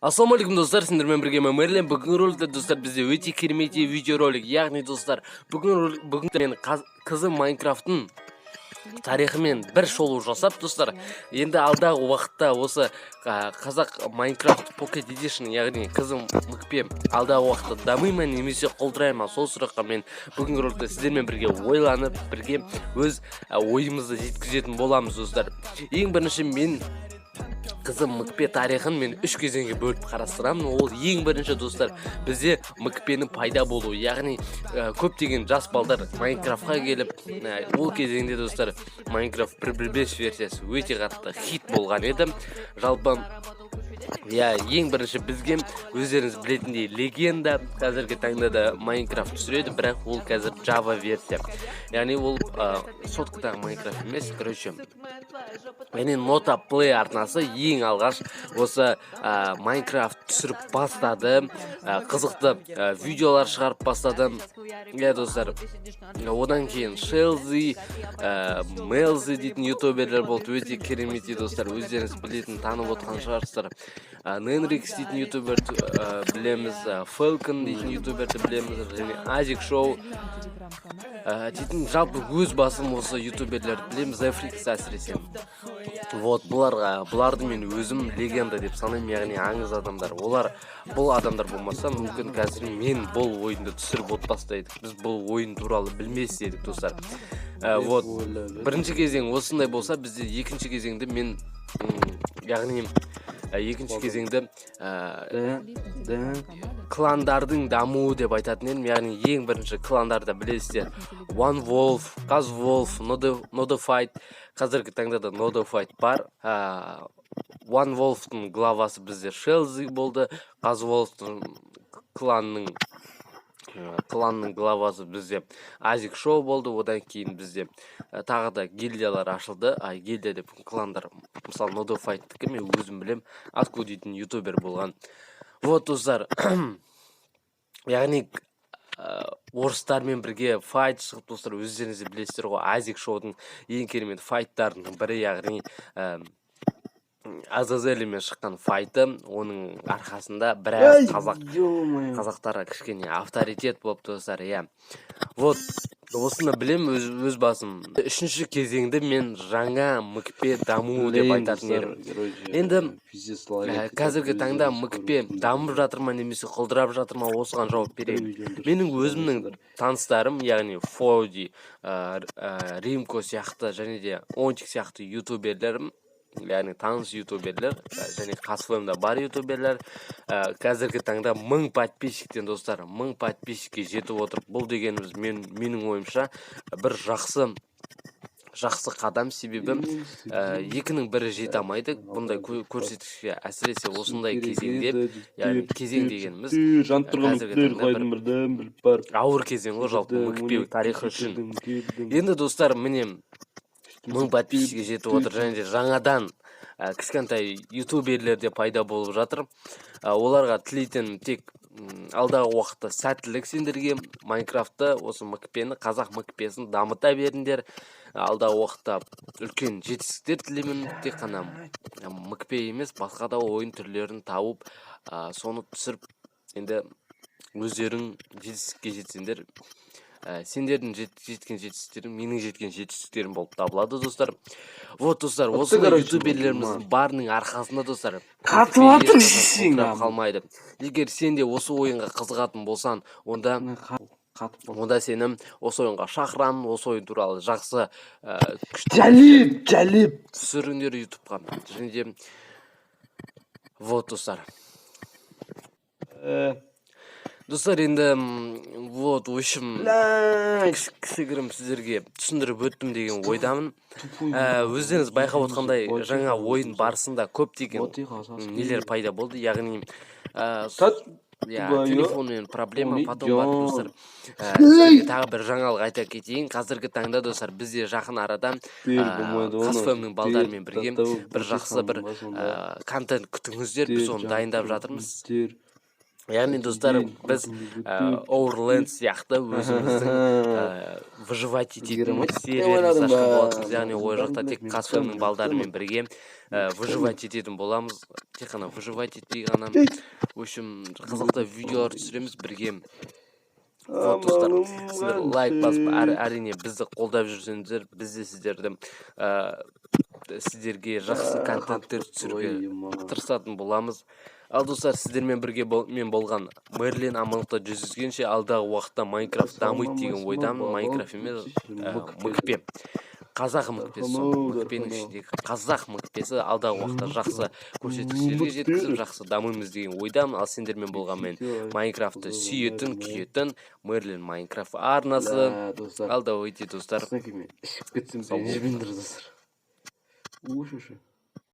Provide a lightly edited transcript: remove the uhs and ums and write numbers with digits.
Ассалаумалейкум достар, сендермен бірге Мерлен. Бүгінгі роликте достар бізде өте керемет видеоролик. Яғни достар, бүгін мен қызым Майнкрафттың тарихымен бір шолу жасап достар. Енді алдағы уақытта осы қазақ Майнкрафт Pocket Edition, яғни қызым мүкпе алдағы уақытта дамый ма немесе құлдырай ма, сол сұраққа мен бүгінгі роликте сіздермен бірге ойланып, бірге өз ойымызды жеткізетін боламыз достар. Ең бірінші мен қызым мүкпе тарихын мен 3 кезеңге бөліп қарастырамын. Ол ең бірінші достар бізде мүкпенің пайда болуы, яғни көптеген жас балдар Майнкрафтқа келіп, ол кезеңде достар Майнкрафт 1.5 версиясы өте қатты хит болған еді. Жалпы ең бірінші бізге өздеріңіз білетіндей легенда қазіргі таңда да Майнкрафт түсіреді, бірақ ол қазір Java версия. Яғни ол соткадағы Майнкрафт емес, короче. Яғни Нота Play арнасы ең алғаш осы Майнкрафт түсіріп бастады, қызықты видеолар шығарып бастады. Достар, одан кейін Шелзи, Мелзи дейтін ютуберлер болды, өте керемет достар, өздеріңіз білетін, танып отқан шығарсыздар. Ненрикс дейтін ютуберді білеміз, Falcon дейтін ютуберді білеміз, және Азик Шоу дейтін жалпы өз басым осы ютуберлерді білеміз, Африкс әсіресе. Бұларды мен өзім легенда деп санаймын, яғни аңыз адамдар. Бұл адамдар болмаса, мүмкін қазір мен бұл ойынды түсіріп отпасты едік. Біз бұл ойын туралы білмес едік, достар. Бірінші кезең осындай болса, бізде екінші кезеңді мен, яғни екінші кезеңді кландардың дамуы деп айтатын едім. Яғни ең бірінші кландарды білесіздер. One Wolf, Kaz Wolf, Nodafied. Қазіргі таңда да Nodafied бар. One Wolf'тың главасы бізде Шелзи болды. Kaz Wolf'тың кланның главасы бізде Азик Шоу болды. Одан кейін бізде тағы да гильдиялар ашылды. Гильдия деп кландар, мысалы Nodafied'тікі мен өзім білем, Атку дейтін ютубер болған. Достар, яғни орыстармен бірге файт шығып, достар, өздеріңізді білесіздер ғой, Азик Шоудың ең керемет файттарының бірі, яғни Азазелімен шыққан файты, оның арқасында біраз қазақтарға кішкене авторитет болып, достар. Осыны білем өз басым. Үшінші кезеңді мен жаңа мүкпе дамуы деп айтатын едім. Енді қазіргі таңда мүкпе дамып жатыр ма немесе құлдырап жатыр ма, осыған жауап берейін. Менің өзімнің таныстарым, яғни Фоуди, Римко сияқты және де Онтик сияқты ютуберлерім, яғни таныс ютуберлер, және Қазфемда бар ютуберлер, қазіргі таңда 1000 подписчиктен, достар, 1000 подписчикке жетіп отыр. Бұл дегеніміз менің ойымша бір жақсы қадам, себебі екінің бірі жете алмайды бұндай көрсеткішке, әсіресе осындай кезеңде. Яғни кезең дегеніміз қазіргі таңда бір ауыр кезең ғой, жалпы мүкпе тарихы үшін. Енді достар, міне 1000 подписчикке жетіп отыр, және де жаңадан кішкентай ютуберлер де пайда болып жатыр. Оларға тілейтін тек алдағы уақытта сәттілік сендерге. Майнкрафтты, осы мүкпені, қазақ мүкпесін дамыта беріңдер. Алдағы уақытта үлкен жетістіктер тілеймін. Тек қана мүкпе емес, басқа да ойын түрлерін тауып, соны түсіріп, енді өздерің жетістікке жетсеңдер, сендердің жеткен жетістіктерің менің жеткен жетістіктерім болып табылады, достар. Достар, осы ютуберлеріміздің барының арқасында, достар, қатылатыр жесең қалмайды. Егер сен де осы ойынға қызығатын болсан, онда сені осы ойынға шақырамын. Осы ойын туралы жақсы жәлеп түсіріңдер ютубқа. Және де достар, енді в общем кішігірім сіздерге түсіндіріп өттім деген ойдамын. Өздеріңіз байқап отқандай, жаңа ойын барысында көптеген нелер пайда болды, яғни телефонмен проблема, потом бар, достар. Тағы бір жаңалық айта кетейін. Қазіргі таңда, достар, бізде жақын арада Қазфемнің балдарымен бірге бір жақсы бір контент күтіңіздер, біз оны дайындап жатырмыз. яғни достар біз Overland сияқты өзіміздің выживать ететін серияларымызды ашқан болатынбыз. Яғни ол жақта тек Казфемнің балдарымен бірге выживать ететін боламыз. Тек қана выживать етпей ғана в общем қызықты видеолар түсіреміз бірге. Вот достар, сіздер лайк басып әрине бізді қолдап жүрсеңіздер, біз де сіздерге жақсы контенттер түсіруге тырысатын боламыз. Ал достар, сіздермен бірге мен болған Мерлин амандықта жүздескенше, алдағы уақытта Майнкрафт дамиды деген ойдамын. Майнкрафт емес, мүкпе. Қазақ мүкпесі, мүкпенің ішіндегі қазақ мүкпесі алдағы уақытта жақсы көрсеткіштерге жеткізіп, жақсы дамимыз деген ойдамын. Ал сендермен болған мен Майнкрафтты сүйетін, күйетін Мерлин Майнкрафт арнасы. Алда ойте достар. Ішіп кетсем, сен жібіндір достар.